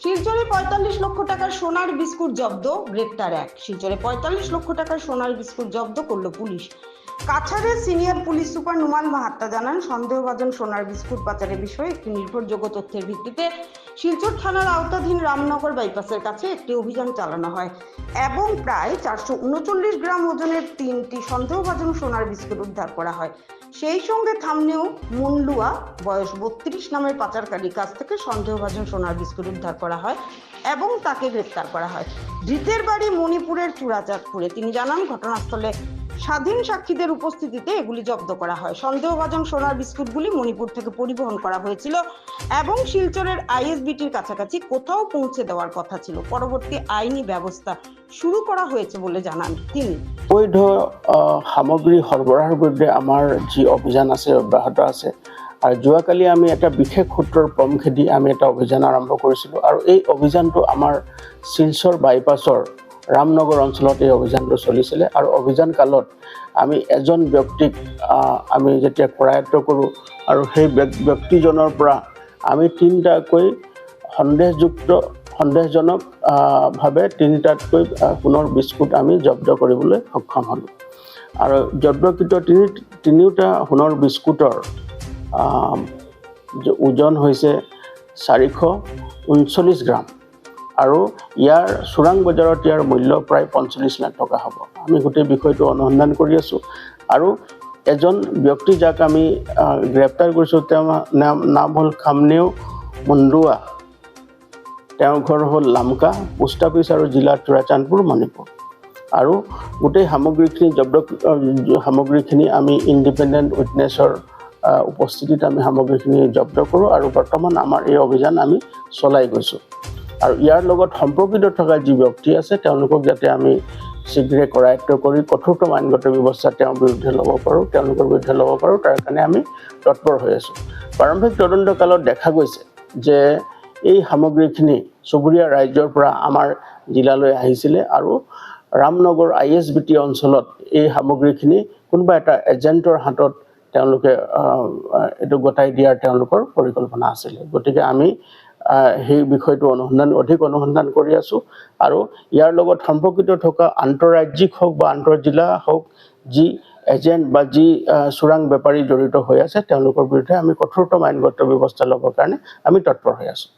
শিলচরে ৪৫ লক্ষ টাকার সোনার বিস্কুট জব্দ, গ্রেপ্তার এক। শিলচরে ৪৫ লক্ষ টাকার সোনার বিস্কুট জব্দ করল পুলিশ। কাছাড়ের senior police super Numan Mahatta জানান, সন্দেহভাজন সোনার বিস্কুট পাচারের বিষয়ে একটি নির্ভরযোগ্য তথ্যের ভিত্তিতে শিলচর থানার আওতাধীন রামনগর বাইপাসের কাছে একটি অভিযান চালানো হয় এবং প্রায় ৪৩৯ গ্রাম ওজনের ৩টি সন্দেহভাজন সোনার বিস্কুট উদ্ধার করা হয়। সেই সঙ্গে থামনেও মুনলুয়া বয়স ৩২ নামের পাচারকারীর কাছ থেকে সন্দেহভাজন সোনার বিস্কুট উদ্ধার করা হয় এবং তাকে গ্রেপ্তার করা হয়। ধৃতের বাড়ি মণিপুরের চূড়াচাঁদপুরে। তিনি জানান, ঘটনাস্থলে স্বাধীন সাক্ষীদের উপস্থিতিতে এগুলি জব্দ করা হয়। সন্দেহভাজন সোনার বিস্কুটগুলি মণিপুর থেকে পরিবহন করা হয়েছিল এবং শিলচরের আইএসবিটির কাছাকাছি কোথাও পৌঁছে দেওয়ার কথা ছিল। পরবর্তী আইনি ব্যবস্থা শুরু করা হয়েছে বলে জানান তিনি। বৈধ সামগ্ৰী সৰবৰাহৰ বিৰুদ্ধে আমাৰ যি অভিযান আছে অব্যাহত আছে আৰু যোৱাকালি আমি এটা বিশেষ সূত্ৰৰ প্ৰমুখেদি আমি এটা অভিযান আৰম্ভ কৰিছিলোঁ আৰু এই অভিযানটো আমাৰ শিলচৰ বাইপাছৰ ৰামনগৰ অঞ্চলত এই অভিযানটো চলিছিলে আৰু অভিযান কালত আমি এজন ব্যক্তিক আমি যেতিয়া কৰায়ত্ব কৰোঁ আৰু সেই ব্যক্তিজনৰ পৰা আমি তিনিটাকৈ সন্দেহজনক ভাৱে তিনিটাতকৈ সোণৰ বিস্কুট আমি জব্দ কৰিবলৈ সক্ষম হ'লোঁ আৰু জব্দকৃত তিনিওটা সোণৰ বিস্কুটৰ ওজন হৈছে ৪৩৯ গ্ৰাম আৰু ইয়াৰ চোৰাং বজাৰত ইয়াৰ মূল্য প্ৰায় ৪৫ লাখ টকা হ'ব। আমি গোটেই বিষয়টো অনুসন্ধান কৰি আছোঁ আৰু এজন ব্যক্তি যাক আমি গ্ৰেপ্তাৰ কৰিছোঁ, তেওঁৰ নাম হ'ল খামনেও মুণ্ডুৱা। তেওঁৰ ঘৰ হ'ল লামকা, পোষ্ট অফিচ আৰু জিলা চূড়াচাঁদপুৰ, মণিপুৰ। আৰু গোটেই সামগ্ৰীখিনি আমি ইণ্ডিপেণ্ডেণ্ট উইটনেছৰ উপস্থিতিত আমি সামগ্ৰীখিনি জব্দ কৰোঁ আৰু বৰ্তমান আমাৰ এই অভিযান আমি চলাই গৈছোঁ। আৰু ইয়াৰ লগত সম্পৰ্কিত থকা যি ব্যক্তি আছে তেওঁলোকক যাতে আমি শীঘ্ৰে কৰায়ত্ব কৰি কঠোৰতম আইনগত ব্যৱস্থা তেওঁলোকৰ বিৰুদ্ধে ল'ব পাৰোঁ তাৰ কাৰণে আমি তৎপৰ হৈ আছোঁ। প্ৰাৰম্ভিক তদন্ত কালত দেখা গৈছে যে এই সামগ্ৰীখিনি চুবুৰীয়া ৰাজ্যৰ পৰা আমাৰ জিলালৈ আহিছিলে আৰু ৰামনগৰ আইএছবিটি অঞ্চলত এই সামগ্ৰীখিনি কোনোবা এটা এজেণ্টৰ হাতত তেওঁলোকে এইটো গতাই দিয়াৰ তেওঁলোকৰ পৰিকল্পনা আছিলে। গতিকে আমি সেই বিষয়টো অধিক অনুসন্ধান কৰি আছোঁ আৰু ইয়াৰ লগত সম্পৰ্কিত থকা আন্তঃৰাজ্যিক হওক বা আন্তঃজিলা হওক যি এজেণ্ট বা যি চোৰাং বেপাৰী জড়িত হৈ আছে তেওঁলোকৰ বিৰুদ্ধে আমি কঠোৰতম আইনগত ব্যৱস্থা ল'বৰ কাৰণে আমি তৎপৰ হৈ আছোঁ।